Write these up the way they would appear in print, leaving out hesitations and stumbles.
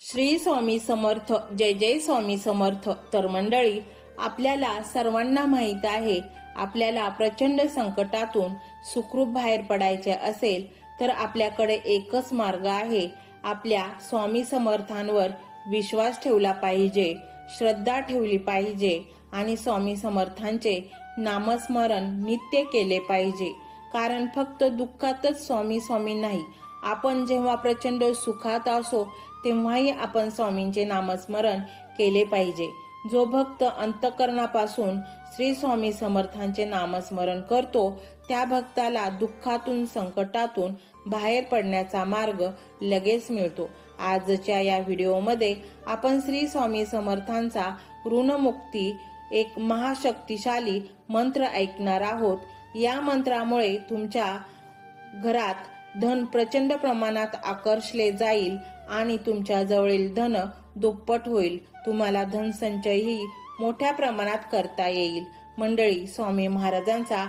श्री स्वामी समर्थ. जय जय स्वामी समर्थ. तर मंडळी, आपल्याला सर्वांना माहित आहे, आपल्याला प्रचंड संकटातून सुखरूप बाहेर पडायचे असेल तर आपल्याकडे एकच मार्ग आहे. आपल्या स्वामी समर्थांवर विश्वास ठेवला पाहिजे, श्रद्धा ठेवली पाहिजे आणि स्वामी समर्थांचे नामस्मरण नित्य केले पाहिजे. कारण फक्त दुःखातच स्वामी स्वामी नाही, आपण जेव्हा प्रचंड सुखात असो तेव्हाही आपण स्वामींचे नामस्मरण केले पाहिजे. जो भक्त अंतःकरणापासून श्री स्वामी समर्थांचे नामस्मरण करतो त्या भक्ताला दुःखातून संकटातून बाहेर पडण्याचा मार्ग लगेच मिळतो. आजच्या या व्हिडिओमध्ये आपण श्री स्वामी समर्थांचा ऋणमुक्ती एक महाशक्तिशाली मंत्र ऐकणार आहोत. या मंत्रामुळे तुमच्या घरात धन प्रचंड प्रमाणात आकर्षले जाईल आणि तुमच्या जवळील धन दुप्पट होईल. तुम्हाला धन संचयही मोठ्या प्रमाणात करता येईल. मंडळी, स्वामी महाराजांचा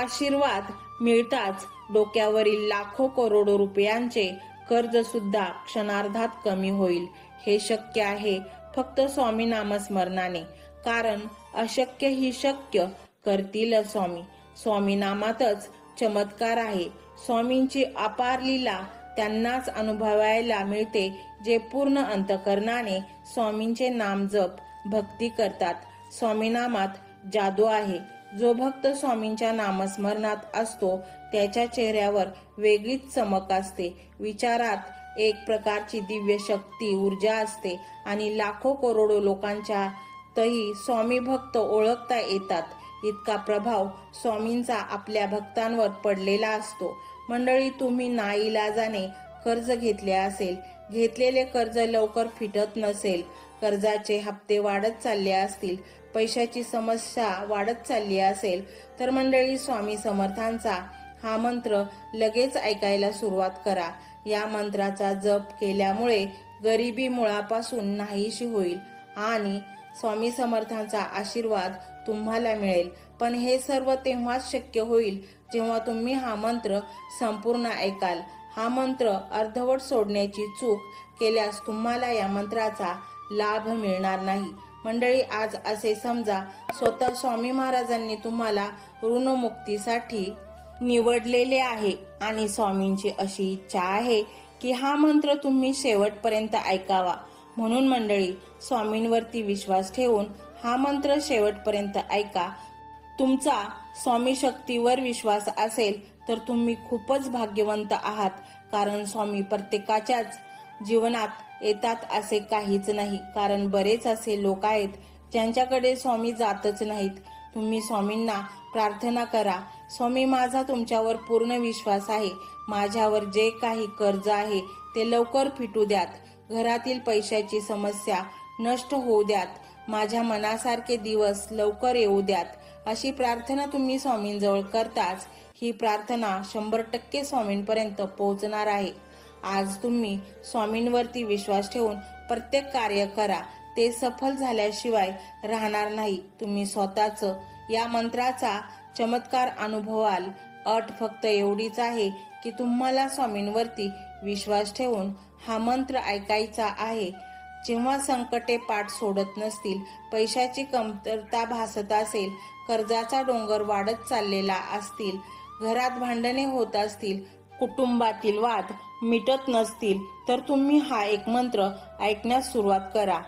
आशीर्वाद मिळताच डोक्यावरील लाखो करोडो रुपयांचे कर्ज सुद्धा क्षणार्धात कमी होईल. हे शक्य आहे फक्त स्वामी नामस्मरणाने, कारण अशक्य ही शक्य करतील स्वामी. स्वामी नामातच चमत्कार आहे. स्वामींची अपार लीला त्यांनाच अनुभवायला मिळते जे पूर्ण अंतःकरणाने स्वामींचे नाम जप भक्ती करतात. स्वामी नामात जादू आहे. जो भक्त स्वामींच्या नामस्मरणात असतो त्याच्या चेहऱ्यावर वेगळीच चमक असते, विचारात एक प्रकारची दिव्य शक्ती ऊर्जा असते आणि लाखो करोडो लोकांच्या तही स्वामी भक्त ओळखता येतात. इतका प्रभाव स्वामींचा आपल्या भक्तांवर पडलेला असतो. मंडळी, तुम्ही नाईलाजाने कर्ज घेतले असेल, घेतलेले कर्ज लवकर फिटत नसेल, कर्जाचे हप्ते वाढत चालले असतील, पैशाची समस्या वाढत चालली असेल तर मंडळी, स्वामी समर्थांचा हा मंत्र लगेच ऐकायला सुरुवात करा. या मंत्राचा जप केल्यामुळे गरिबी मुळापासून नाहीशी होईल आणि स्वामी समर्थांचा आशीर्वाद तुम्हाला मिळेल. पण हे सर्व तेव्हाच शक्य होईल जेव्हा तुम्ही हा मंत्र संपूर्ण ऐकाल. हा मंत्र अर्धवट सोडण्याची चूक केल्यास तुम्हाला या मंत्राचा लाभ मिळणार नाही. मंडळी, आज असे समजा स्वतः स्वामी महाराजांनी तुम्हाला ऋणमुक्तीसाठी निवडलेले आहे आणि स्वामींची अशी इच्छा आहे की हा मंत्र तुम्ही शेवटपर्यंत ऐकावा. म्हणून मंडळी, स्वामींवरती विश्वास ठेवून हा मंत्र शेवटपर्यंत ऐका. तुमचा स्वामी शक्तीवर विश्वास असेल तर तुम्ही खूपच भाग्यवंत आहात. कारण स्वामी प्रत्येकाच्याच जीवनात येतात असे काहीच नाही. कारण बरेच असे लोक आहेत ज्यांच्याकडे स्वामी जातच नाहीत. तुम्ही स्वामींना प्रार्थना करा, स्वामी, माझा तुमच्यावर पूर्ण विश्वास आहे. माझ्यावर जे काही कर्ज आहे ते लवकर फिटू द्यात. घरातील पैशाची समस्या नष्ट होऊ द्यात. माझ्या मनासारखे दिवस लवकर येऊ द्यात. अशी प्रार्थना तुम्ही स्वामींजवळ करताच ही प्रार्थना 100% स्वामींपर्यंत पोहोचणार आहे. आज तुम्ही स्वामींवरती विश्वास ठेवून प्रत्येक कार्य करा, ते सफल झाल्याशिवाय राहणार नाही. तुम्ही स्वतःच या मंत्राचा चमत्कार अनुभवाल. अट फक्त एवढीच आहे की तुम्हाला स्वामींवरती विश्वास ठेवून हा मंत्र ऐकायचा आहे. जेव्हा संकटे पाठ सोडत नसतील, पैशाची कमतरता भासत असेल, कर्जाचा डोंगर वाढत चाललेला असतील, घरात भांडणे होत असतील, कुटुंबातील वाद मिटत नसतील तर तुम्ही हा एक मंत्र ऐकण्यास सुरुवात करा.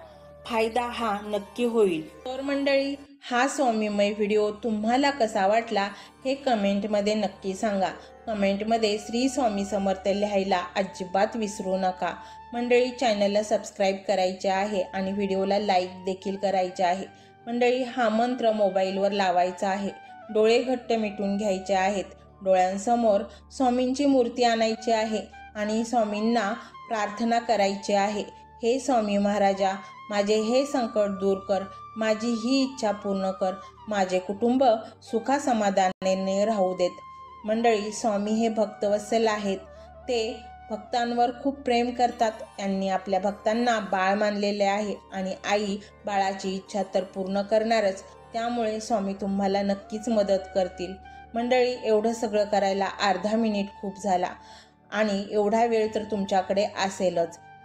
फायदा हा नक्की होईल. तर मंडळी, हा स्वामीमय व्हिडिओ तुम्हाला कसा वाटला हे कमेंटमध्ये नक्की सांगा. कमेंटमध्ये श्री स्वामी समर्थ लिहायला अजिबात विसरू नका. मंडळी, चॅनलला सबस्क्राईब करायचे आहे आणि व्हिडिओला लाईक देखील करायचे आहे. मंडळी, हा मंत्र मोबाईलवर लावायचा आहे. डोळे घट्ट मिटून घ्यायचे आहेत. डोळ्यांसमोर स्वामींची मूर्ती आणायची आहे आणि स्वामींना प्रार्थना करायची आहे. हे स्वामी महाराजा, माझे हे संकट दूर कर, माझी ही इच्छा पूर्ण कर, माझे कुटुंब सुखासमाधानाने राहू देत. मंडळी, स्वामी हे भक्तवत्सल आहेत. ते भक्तांवर खूप प्रेम करतात. त्यांनी आपल्या भक्तांना बाळ मानलेले आहे आणि आई बाळाची इच्छा तर पूर्ण करणारच. त्यामुळे स्वामी तुम्हाला नक्कीच मदत करतील. मंडळी, एवढं सगळं करायला अर्धा मिनिट खूप झाला आणि एवढा वेळ तर तुमच्याकडे असेलच.